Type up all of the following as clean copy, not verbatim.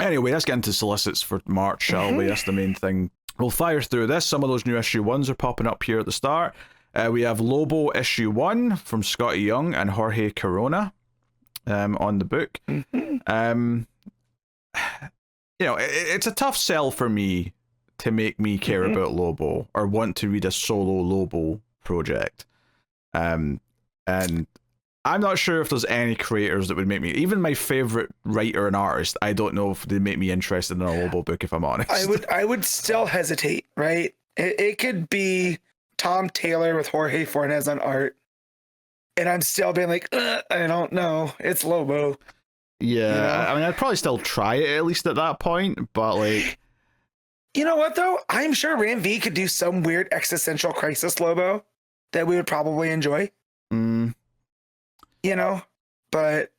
Anyway, let's get into solicits for March, shall we? That's the main thing. We'll fire through this. Some of those new issue 1s are popping up here at the start. We have Lobo issue 1 from Scotty Young and Jorge Corona on the book. It's a tough sell for me to make me care about Lobo or want to read a solo Lobo project. And I'm not sure if there's any creators that would make me, even my favorite writer and artist, I don't know if they'd make me interested in a Lobo book, if I'm honest. I would still hesitate, right? It could be Tom Taylor with Jorge Fornes on art, and I'm still being like, I don't know. It's Lobo. Yeah, I mean, I'd probably still try it at least at that point, but like... You know what, though? I'm sure Ram V could do some weird existential crisis Lobo that we would probably enjoy. But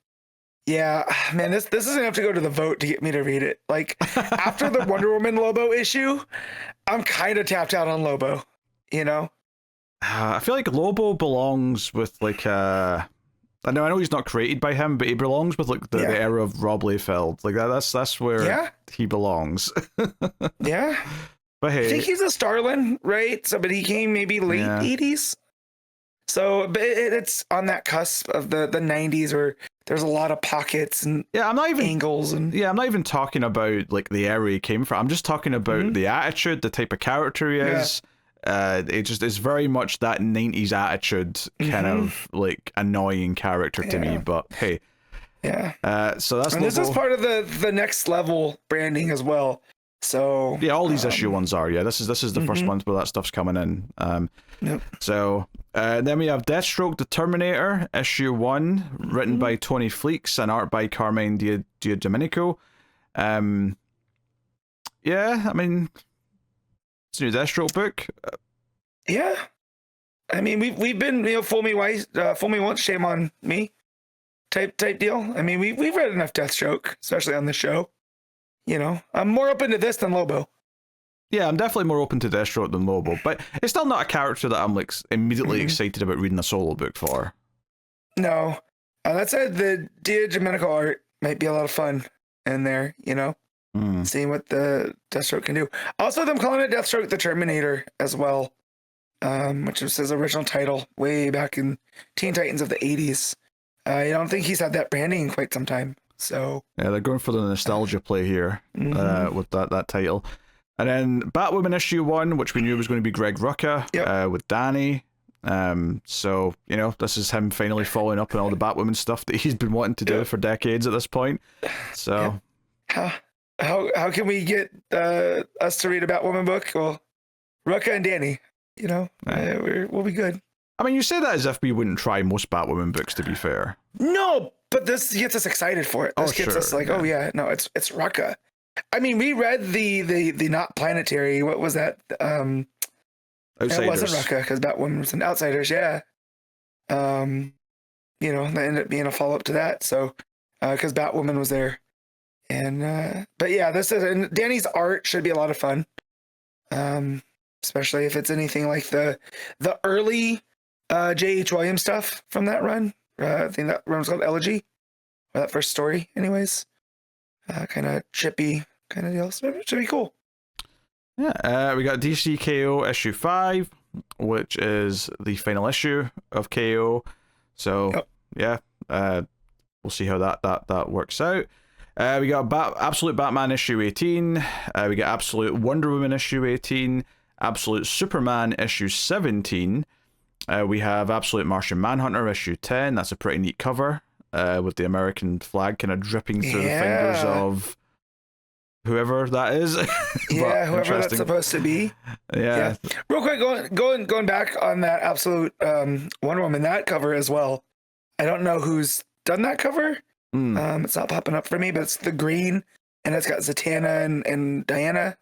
yeah, man, this is gonna have to go to the vote to get me to read it. Like, after the Wonder Woman Lobo issue, I'm kind of tapped out on Lobo, I feel like Lobo belongs with like I know he's not created by him, but he belongs with like the era of Rob Liefeld. Like that's where he belongs. Yeah. But hey, I think he's a Starlin, right? So, but he came maybe late 80s. So, but it's on that cusp of the 90s where there's a lot of pockets and I'm not even angles and I'm not even talking about like the era he came from. I'm just talking about the attitude, the type of character he is. It just is very much that 90s attitude, kind of like annoying character to me. But hey, so that's this is part of the next level branding as well. So all these issue 1s are this is the first month where that stuff's coming in. So then we have Deathstroke the Terminator issue 1, written by Tony Fleeks and art by Carmine Diadomenico. I mean, it's a new Deathstroke book. I mean, we've been fool me once, shame on me type deal. I mean, we've read enough Deathstroke, especially on the show. I'm more open to this than Lobo. Yeah, I'm definitely more open to Deathstroke than Lobo, but it's still not a character that I'm like immediately excited about reading a solo book for. No, that said, the Diadomenico art might be a lot of fun in there. Seeing what the Deathstroke can do. Also, them calling it Deathstroke the Terminator as well, which was his original title way back in Teen Titans of the 80s. I don't think he's had that branding in quite some time. So they're going for the nostalgia play here with that title. And then Batwoman issue 1, which we knew was going to be Greg Rucka with Danny. So this is him finally following up on all the Batwoman stuff that he's been wanting to do for decades at this point. So how can we get us to read a Batwoman book? Well, Rucka and Danny, we'll be good. I mean, you say that as if we wouldn't try most Batwoman books, to be fair. No, but this gets us excited for it. This gets us like, it's Rucka. I mean, we read the not planetary. What was that? Outsiders. It wasn't Rucka because Batwoman was an Outsiders. Yeah. That ended up being a follow up to that. So, because Batwoman was there, and but and Danny's art should be a lot of fun. Especially if it's anything like the early J.H. Williams stuff from that run. I think that run was called Elegy, or that first story, anyways. Kind of chippy kind of deal. So it should be cool. Yeah, we got DC KO issue 5, which is the final issue of KO. So we'll see how that works out. We got Absolute Batman issue 18. We got Absolute Wonder Woman issue 18. Absolute Superman issue 17. We have Absolute Martian Manhunter issue 10. That's a pretty neat cover. With the American flag kind of dripping through the fingers of whoever that is. Whoever that's supposed to be. Yeah. Real quick, going back on that Absolute Wonder Woman, that cover as well. I don't know who's done that cover. It's not popping up for me, but it's the green, and it's got Zatanna and Diana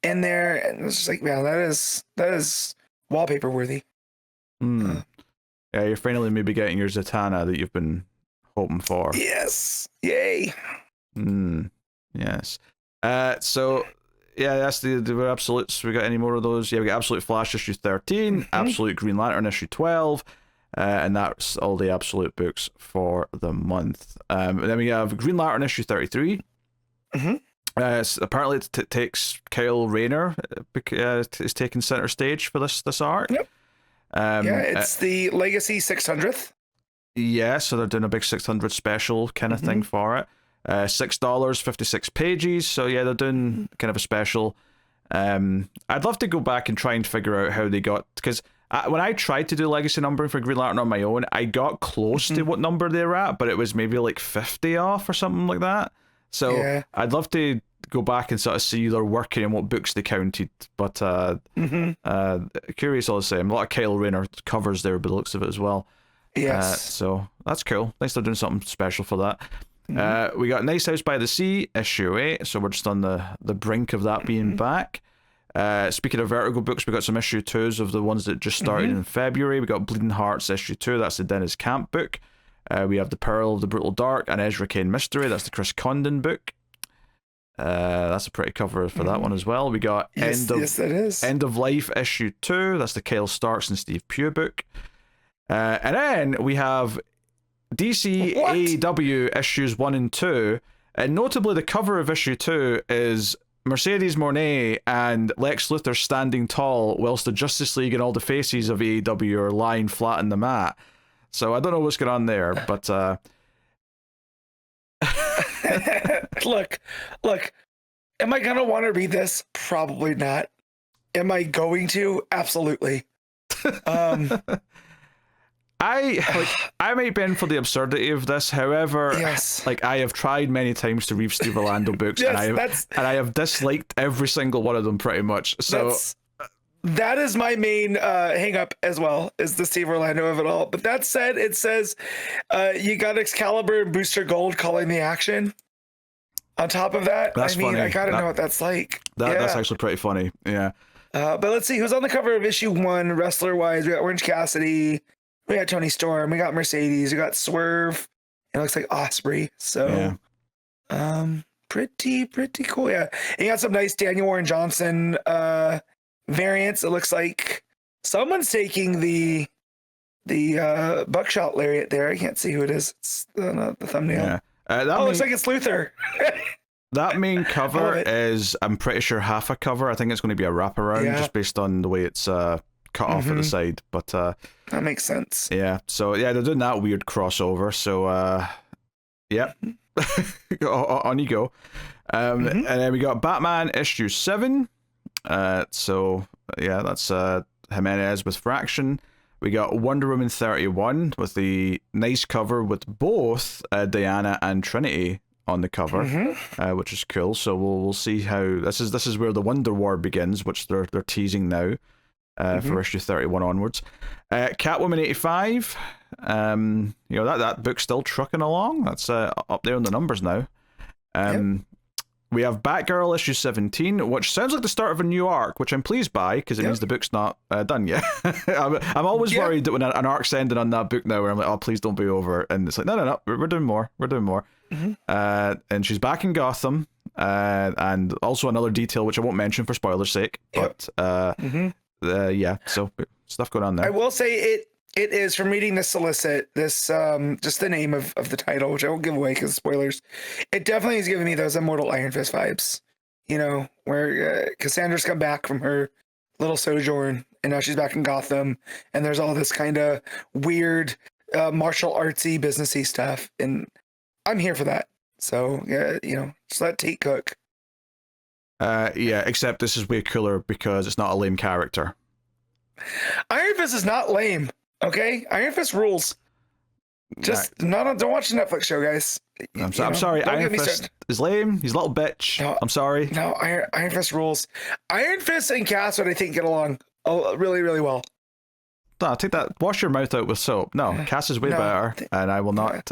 in there, and it's just like, man, that is wallpaper worthy. You're finally maybe getting your Zatanna that you've been hoping for. Yes. Yay. Yes. So that's the Absolutes. We got any more of those? Yeah, we got Absolute Flash issue 13, Absolute Green Lantern issue 12, and that's all the Absolute books for the month. And then we have Green Lantern issue 33. Mm-hmm. Apparently, it takes Kyle Rayner is taking center stage for this arc. Yep. It's the Legacy 600th. Yeah, so they're doing a big 600 special kind of thing for it. $6, 56 pages. So yeah, they're doing kind of a special. I'd love to go back and try and figure out how they got, because when I tried to do legacy numbering for Green Lantern on my own, I got close to what number they were at, but it was maybe like 50 off or something like that. So I'd love to go back and sort of see their working and what books they counted. But curious all the same. A lot of Kyle Rayner covers there by the looks of it as well. Yes. So that's cool. Nice they're doing something special for that. We got Nice House by the Sea, issue 8. So we're just on the brink of that being back. Speaking of Vertigo books, we got some issue 2s of the ones that just started in February. We got Bleeding Hearts issue 2. That's the Dennis Camp book. We have The Pearl of the Brutal Dark and Ezra Kane Mystery. That's the Chris Condon book. That's a pretty cover for that one as well. We got End of Life issue 2. That's the Kyle Starks and Steve Pugh book. And then we have DC AEW issues 1 and 2. And notably, the cover of issue 2 is Mercedes Moné and Lex Luthor standing tall whilst the Justice League and all the faces of AEW are lying flat on the mat. So I don't know what's going on there, but look, am I gonna want to read this? Probably not. Am I going to? Absolutely. I might be in for the absurdity of this. However, like I have tried many times to read Steve Orlando books, and I have disliked every single one of them pretty much. So that is my main hang up as well, is the Steve Orlando of it all. But that said, it says you got Excalibur and Booster Gold calling the action. On top of that, funny. I gotta know what that's like. That's actually pretty funny. Yeah. But let's see who's on the cover of issue 1, wrestler wise. We got Orange Cassidy. We got Tony Storm, we got Mercedes, we got Swerve. It looks like Osprey. So, pretty cool. Yeah, and you got some nice Daniel Warren Johnson variants. It looks like someone's taking the buckshot lariat there. I can't see who it is. It's the thumbnail. Yeah. Looks like it's Luthor. That main cover is, I'm pretty sure, half a cover. I think it's going to be a wraparound, just based on the way it's cut off at the side, but that makes sense. Yeah, so yeah, they're doing that weird crossover. So yeah, on you go. And then we got Batman issue 7. So yeah, that's Jimenez with Fraction. We got Wonder Woman 31 with the nice cover with both Diana and Trinity on the cover, which is cool. So we'll see how this is where the Wonder War begins, which they're teasing now. For issue 31 onwards. Catwoman 85. That book's still trucking along. That's up there in the numbers now. We have Batgirl issue 17, which sounds like the start of a new arc, which I'm pleased by, because it means the book's not done yet. I'm always worried that when an arc's ending on that book now, where I'm like, oh, please don't be over. And it's like, no, we're doing more. And she's back in Gotham. And also another detail, which I won't mention for spoiler's sake, but so stuff going on there. I will say it is, from reading the solicit, this just the name of the title, which I won't give away because spoilers. It definitely is giving me those Immortal Iron Fist vibes, where Cassandra's come back from her little sojourn and now she's back in Gotham, and there's all this kind of weird martial artsy businessy stuff, and I'm here for that. So just let Tate cook. Except this is way cooler because it's not a lame character. Iron Fist is not lame, okay? Iron Fist rules. Just don't watch the Netflix show, guys. I'm sorry. Iron Fist is lame. He's a little bitch. No, I'm sorry. No, Iron Fist rules. Iron Fist and Cass would, I think, get along really, really well. No, take that. Wash your mouth out with soap. No, Cass is way better, and I will not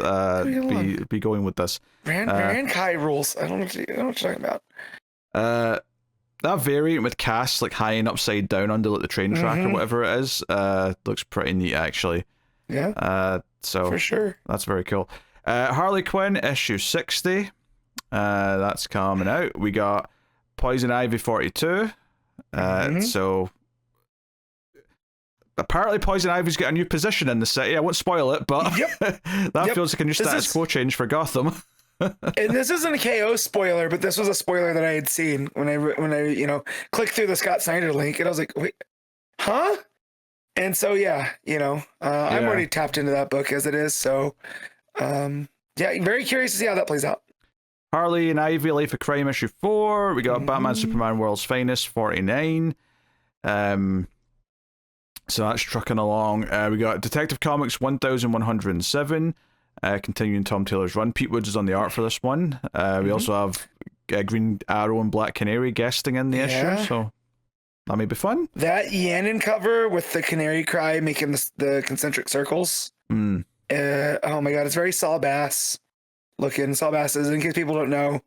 be going with this. Rand Kai rules. I don't know what you're talking about. That variant with Cass like hanging upside down under like the train track or whatever it is, looks pretty neat actually. Yeah. So for sure, that's very cool. Harley Quinn issue 60. That's coming out. We got Poison Ivy 42. So apparently Poison Ivy's got a new position in the city. I won't spoil it, but that feels like a new status quo change for Gotham. And this isn't a KO spoiler, but this was a spoiler that I had seen when I clicked through the Scott Snyder link, and I was like, wait, huh? And so I'm already tapped into that book as it is. So very curious to see how that plays out. Harley and Ivy, Life of Crime issue 4. We got Batman Superman World's Finest 49. So that's trucking along. We got Detective Comics 1107. Continuing Tom Taylor's run. Pete Woods is on the art for this one. We also have Green Arrow and Black Canary guesting in the issue, so that may be fun. That Yannon cover with the canary cry making the concentric circles. Oh my god, it's very Saul Bass looking. Saul Bass is, in case people don't know,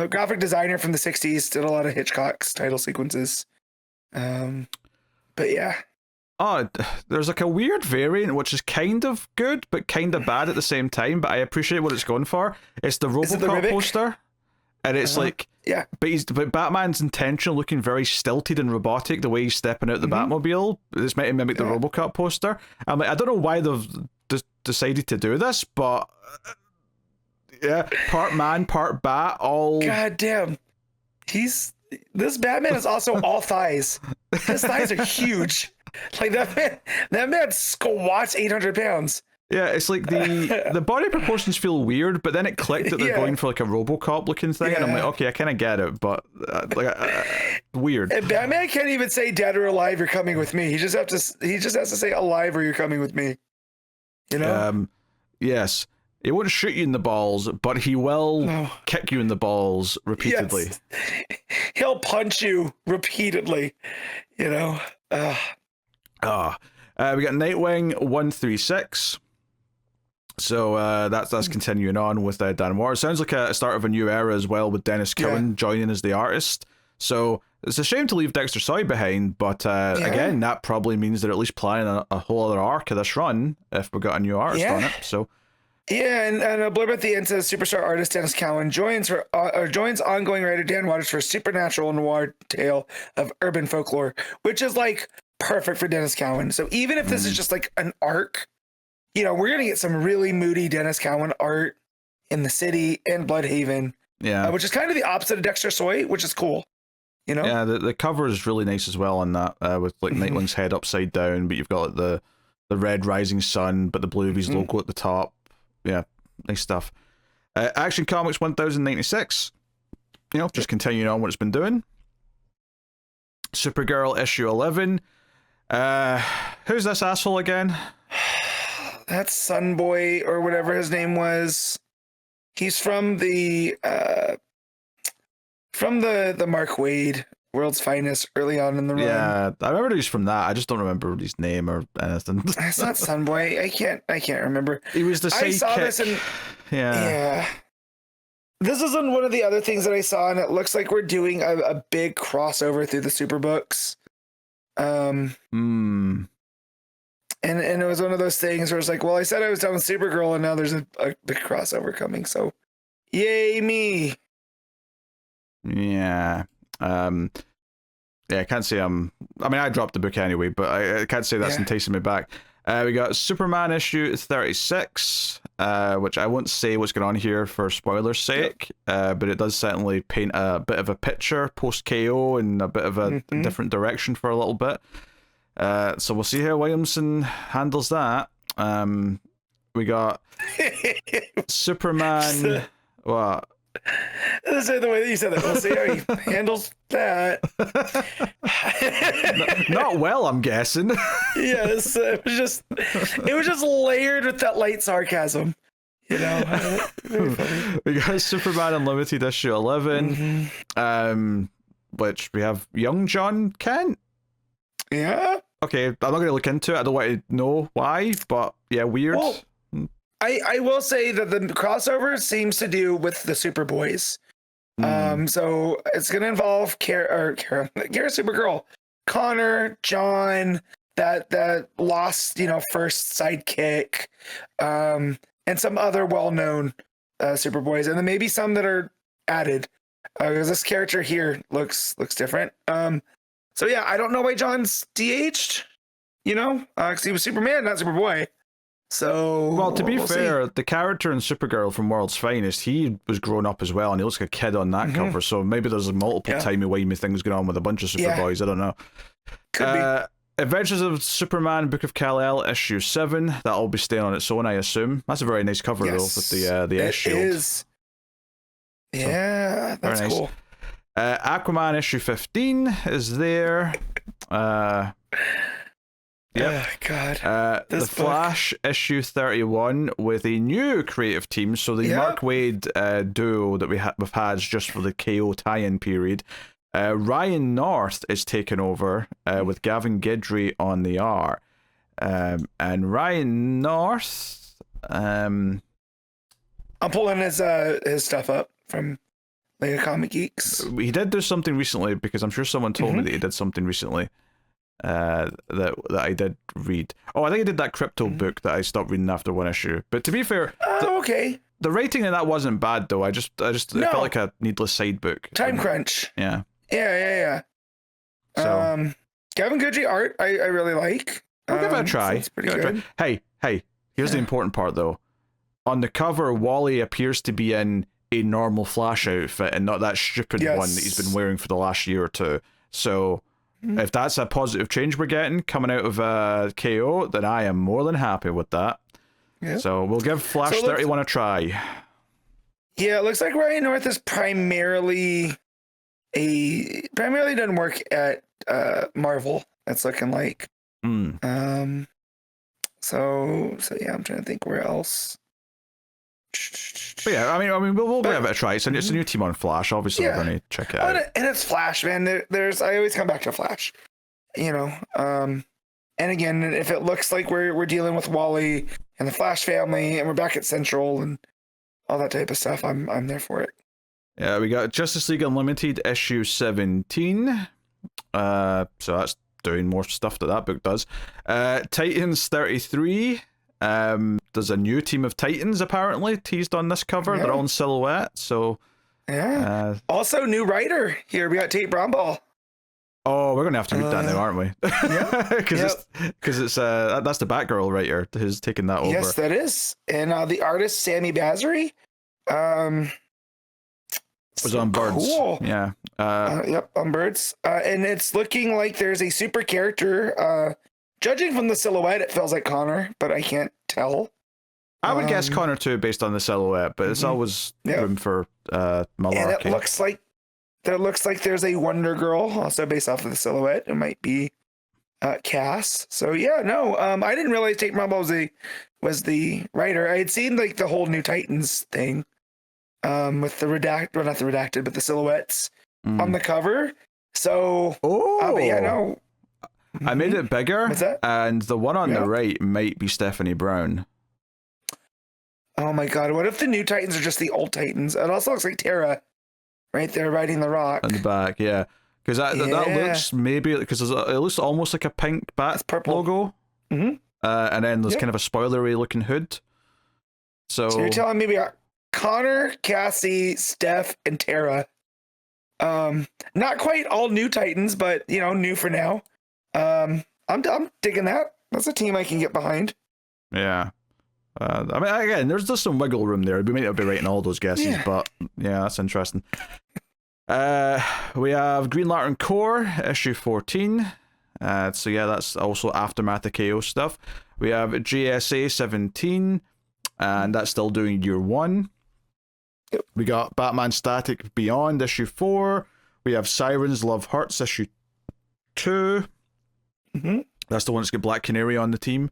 graphic designer from the 60s, did a lot of Hitchcock's title sequences. But yeah. Oh, there's like a weird variant which is kind of good but kind of bad at the same time, but I appreciate what it's going for. It's the RoboCop poster, and it's but Batman's intentional looking very stilted and robotic the way he's stepping out the Batmobile. It's meant to mimic the RoboCop poster. I'm like, I don't know why they've decided to do this, but part man, part bat, all. God damn, this Batman is also all thighs. His thighs are huge. Like that man squats 800 pounds. Yeah, it's like the body proportions feel weird, but then it clicked that they're going for like a RoboCop looking thing, and I'm like, okay, I kind of get it, but weird. And Batman can't even say dead or alive, you're coming with me. He just has to say alive or you're coming with me. You know? Yes. He won't shoot you in the balls, but he will kick you in the balls repeatedly. Yes. He'll punch you repeatedly. You know? We got Nightwing 136. So that's continuing on with Dan Moore. It sounds like a start of a new era as well, with Dennis Cowan joining as the artist. So it's a shame to leave Dexter Soy behind, but again, that probably means they're at least planning a whole other arc of this run if we've got a new artist on it. So and a blurb at the end says superstar artist Dennis Cowan joins ongoing writer Dan Waters for a supernatural noir tale of urban folklore, which is like perfect for Dennis Cowan. So even if this is just like an arc, we're gonna get some really moody Dennis Cowan art in the city and Bloodhaven, which is kind of the opposite of Dexter Soy, which is cool. Yeah, the cover is really nice as well on that, with like Nightwing's head upside down, but you've got like the red rising sun, but the blue of his logo at the top. Yeah, nice stuff. Action Comics 1096. Just continuing on what it's been doing. Supergirl issue 11. Who's this asshole again? That's Sunboy or whatever his name was. He's from the Mark Waid World's Finest early on in the run. Yeah, I remember he's from that. I just don't remember his name or anything. It's not Sunboy. I can't remember. He was the sidekick. I saw this and this isn't one of the other things that I saw, and it looks like we're doing a big crossover through the Superbooks. And it was one of those things where it's like, well, I said I was done with Supergirl, and now there's a big crossover coming. So, yay me! Yeah. I can't say I mean, I dropped the book anyway, but I can't say that's enticing me back. We got Superman issue 36, which I won't say what's going on here for spoilers' sake, but it does certainly paint a bit of a picture post KO and a bit of a different direction for a little bit. So we'll see how Williamson handles that. We got Superman. What? This is the way that you said that. We'll see how he handles that. Not well, I'm guessing. Yes, it was just layered with that light sarcasm. We got Superman Unlimited issue 11, which we have young John Kent. Yeah. Okay, I'm not going to look into it. I don't want to know why, but yeah, weird. Well, I will say that the crossover seems to do with the Superboys. So it's going to involve Kara Supergirl, Connor, John, that lost, first sidekick, and some other well-known Superboys, and then maybe some that are added, because this character here looks different. So yeah, I don't know why John's de-aged, because he was Superman, not Superboy. So, well, to be we'll fair, see. the character in Supergirl from World's Finest, he was grown up as well, and he looks like a kid on that cover. So maybe there's a multiple timey-wimey things going on with a bunch of Superboys. I don't know. Could be. Adventures of Superman, Book of Kal-El, issue 7. That'll be staying on its own, I assume. That's a very nice cover though, with the S shield. It is. Yeah, that's nice. cool. Aquaman issue 15 is there. Yeah. Oh, God. The Flash issue 31 with a new creative team. So the Mark Waid duo that we've had just for the KO tie-in period. Ryan North is taking over with Gavin Guidry on the art. And Ryan North... I'm pulling his stuff up from Lego Comic Geeks. He did do something recently, because I'm sure someone told me that he did something recently. That I did read. Oh, I think I did that crypto book that I stopped reading after one issue. But to be fair, okay. The writing in that wasn't bad though. It felt like a needless side book. Time crunch. Yeah. Yeah. So, Gavin Guidry art, I really like. I'll give it a try. It's pretty good. Hey. Here's the important part though. On the cover, Wally appears to be in a normal Flash outfit and not that stupid one that he's been wearing for the last year or two. So. If that's a positive change we're getting coming out of KO, then I am more than happy with that. Yeah. So we'll give Flash 31 a try. Yeah, it looks like Ryan North is primarily doesn't work at Marvel. That's looking like. So yeah, I'm trying to think where else. But yeah, I mean, we'll give it a try. It's a new team on Flash. Obviously, we're going to check it out. And it's Flash, man. I always come back to Flash, And again, if it looks like we're dealing with Wally and the Flash family, and we're back at Central and all that type of stuff, I'm there for it. Yeah, we got Justice League Unlimited issue 17. So that's doing more stuff that book does. Titans 33. There's a new team of Titans apparently teased on this cover. They're all in silhouette, so also new writer here. We got Tate Bromball. Oh, we're gonna have to read that now, aren't we? Because it's that's the Batgirl writer who's taking that over. Yes, that is, and the artist Sammy Basri. Was on Birds. Cool. Yeah. Yep, on Birds. And it's looking like there's a super character. Judging from the silhouette, it feels like Connor, but I can't tell. I would guess Connor too, based on the silhouette, but it's always room for malarkey. And it looks like there's a Wonder Girl, also based off of the silhouette. It might be Cass. So yeah, no, I didn't realize Tate Bromball was the writer. I had seen like the whole New Titans thing, with the not the redacted, but the silhouettes on the cover. So, but yeah, no. I made it bigger, and the one on the right might be Stephanie Brown. Oh my god, what if the New Titans are just the old Titans? It also looks like Tara right there riding the rock. On the back, yeah. Because that looks because it looks almost like a pink bat logo. And then there's kind of a spoilery looking hood. So you're telling me we got Connor, Cassie, Steph, and Tara. Not quite all New Titans, but new for now. I'm digging that. That's a team I can get behind. Yeah. I mean, again, there's just some wiggle room there. We may not be right in all those guesses, but yeah, that's interesting. We have Green Lantern Corps, issue 14. So yeah, that's also Aftermath of KO stuff. We have GSA 17, and that's still doing year 1. Yep. We got Batman Static Beyond, issue 4. We have Sirens Love Hurts, issue 2. That's the one that's got Black Canary on the team.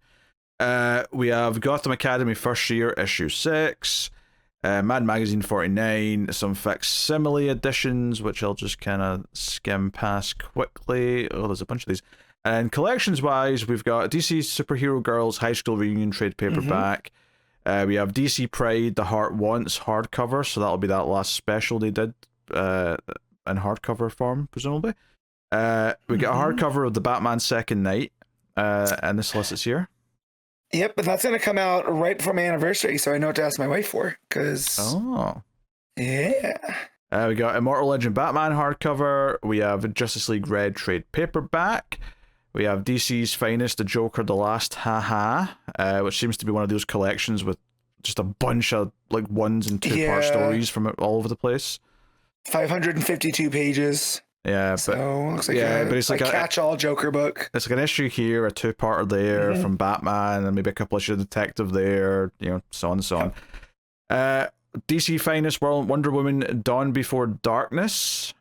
We have Gotham Academy First Year, issue 6. Mad Magazine 49, some facsimile editions, which I'll just kind of skim past quickly. Oh, there's a bunch of these. And collections-wise, we've got DC Superhero Girls High School Reunion trade paperback. We have DC Pride, The Heart Wants hardcover, so that'll be that last special they did in hardcover form, presumably. We get a hardcover of the Batman Second Night, and the Solicits here. Yep, but that's going to come out right before my anniversary, so I know what to ask my wife for, because... Oh. Yeah. We got Immortal Legend Batman hardcover. We have Justice League Red trade paperback. We have DC's Finest, The Joker, The Last Haha, which seems to be one of those collections with just a bunch of like 1 and 2 part stories from all over the place. 552 pages. Yeah, but so looks like but it's like a catch-all Joker book. It's like an issue here, a 2-parter there from Batman, and maybe a couple issues of Detective there, so on and so on. DC Finest Wonder Woman Dawn Before Darkness,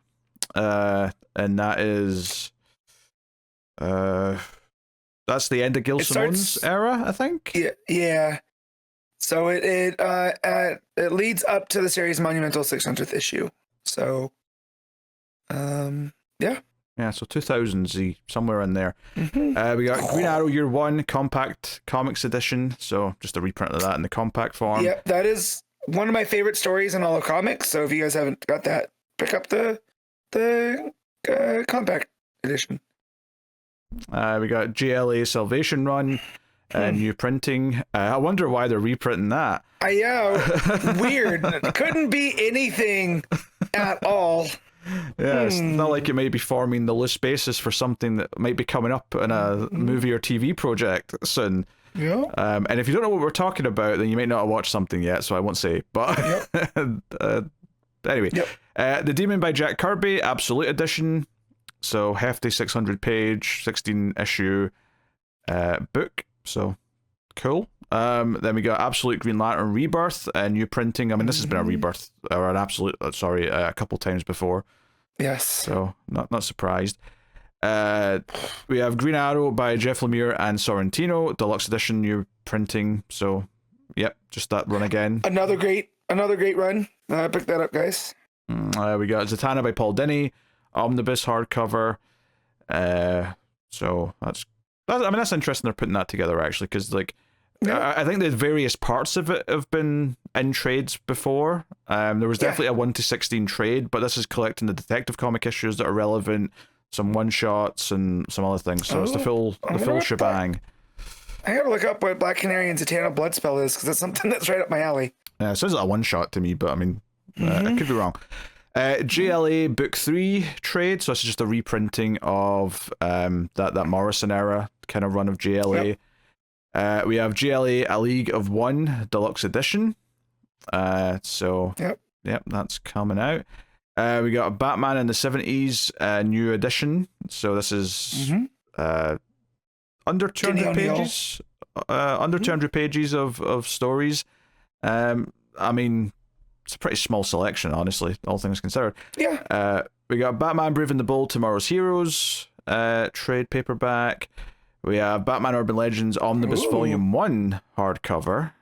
and that is that's the end of Gil Simone's era, I think. Yeah. So it leads up to the series' monumental 600th issue. So, yeah. Yeah, so 2000s, somewhere in there. We got Green Arrow Year One Compact Comics Edition, so just a reprint of that in the compact form. Yep, that is one of my favorite stories in all of comics. So if you guys haven't got that, pick up the compact edition. We got GLA Salvation Run, new printing. I wonder why they're reprinting that. Weird. Couldn't be anything at all. Yeah, it's not like it may be forming the loose basis for something that might be coming up in a movie or TV project soon. Yeah. And if you don't know what we're talking about, then you may not have watched something yet, so I won't say. But anyway, The Demon by Jack Kirby, Absolute Edition. So hefty 600-page, 16-issue book. So cool. Then we got Absolute Green Lantern Rebirth, a new printing. I mean, this has been a rebirth or an absolute. A couple times before. Yes. So not surprised. We have Green Arrow by Jeff Lemire and Sorrentino, deluxe edition, new printing. So, yep, just that run again. Another great run. Pick that up, guys. We got Zatanna by Paul Dini, omnibus hardcover. So that's interesting. They're putting that together actually, because like. Yeah. I think the various parts of it have been in trades before. There was definitely a 1-16 trade, but this is collecting the Detective comic issues that are relevant, some one-shots and some other things. So it's the full shebang. I gotta look up what Black Canary and Zatanna Bloodspell is, because that's something that's right up my alley. Yeah, it sounds like a one-shot to me, but I mean, I could be wrong. GLA Book 3 trade, so this is just a reprinting of that Morrison era kind of run of GLA. Yep. We have GLA A League of One Deluxe Edition. So yep, that's coming out. We got a Batman in the 70s new edition. So this is under 200 pages. Under 200 pages of stories. I mean, it's a pretty small selection, honestly, all things considered. Yeah. We got Batman Brave and the Bold Tomorrow's Heroes trade paperback. We have Batman Urban Legends Omnibus Volume 1 hardcover.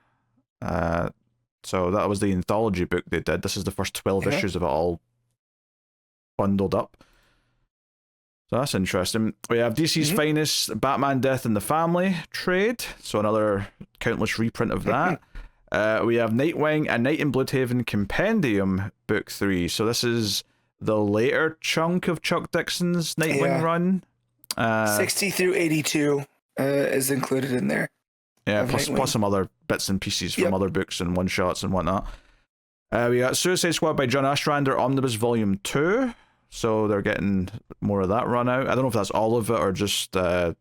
So that was the anthology book they did. This is the first 12 issues of it all bundled up. So that's interesting. We have DC's Finest Batman Death in the Family trade. So another countless reprint of that. We have Nightwing and Night in Bloodhaven Compendium Book 3. So this is the later chunk of Chuck Dixon's Nightwing run. 60 through 82 is included in there. Yeah, plus some other bits and pieces from other books and one-shots and whatnot. We got Suicide Squad by John Ostrander Omnibus Volume 2. So they're getting more of that run out. I don't know if that's all of it or just the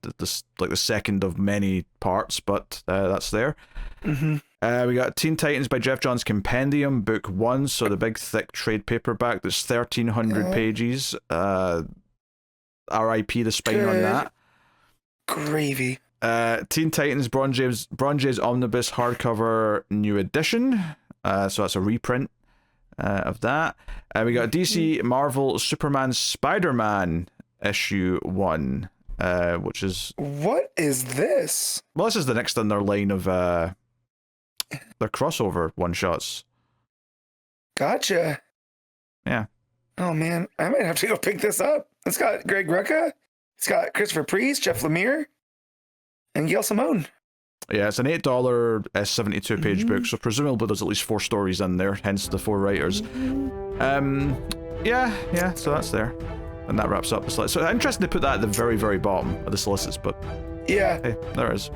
second of many parts, but that's there. We got Teen Titans by Jeff Johns Compendium Book 1. So the big thick trade paperback that's 1,300 pages. R.I.P. the spine on that. Gravy. Teen Titans Bronze Age Omnibus hardcover new edition. So that's a reprint of that. We got DC Marvel Superman Spider-Man issue 1, which is... What is this? Well, this is the next in their line of their crossover one-shots. Gotcha. Yeah. Oh, man. I might have to go pick this up. It's got Greg Rucka. It's got Christopher Priest, Jeff Lemire, and Gail Simone. Yeah, it's an $8 72-page book, so presumably there's at least 4 stories in there, hence the 4 writers. Yeah, so that's there. And that wraps up the Solicits. So interesting to put that at the very, very bottom of the Solicits, but yeah, hey, there it is.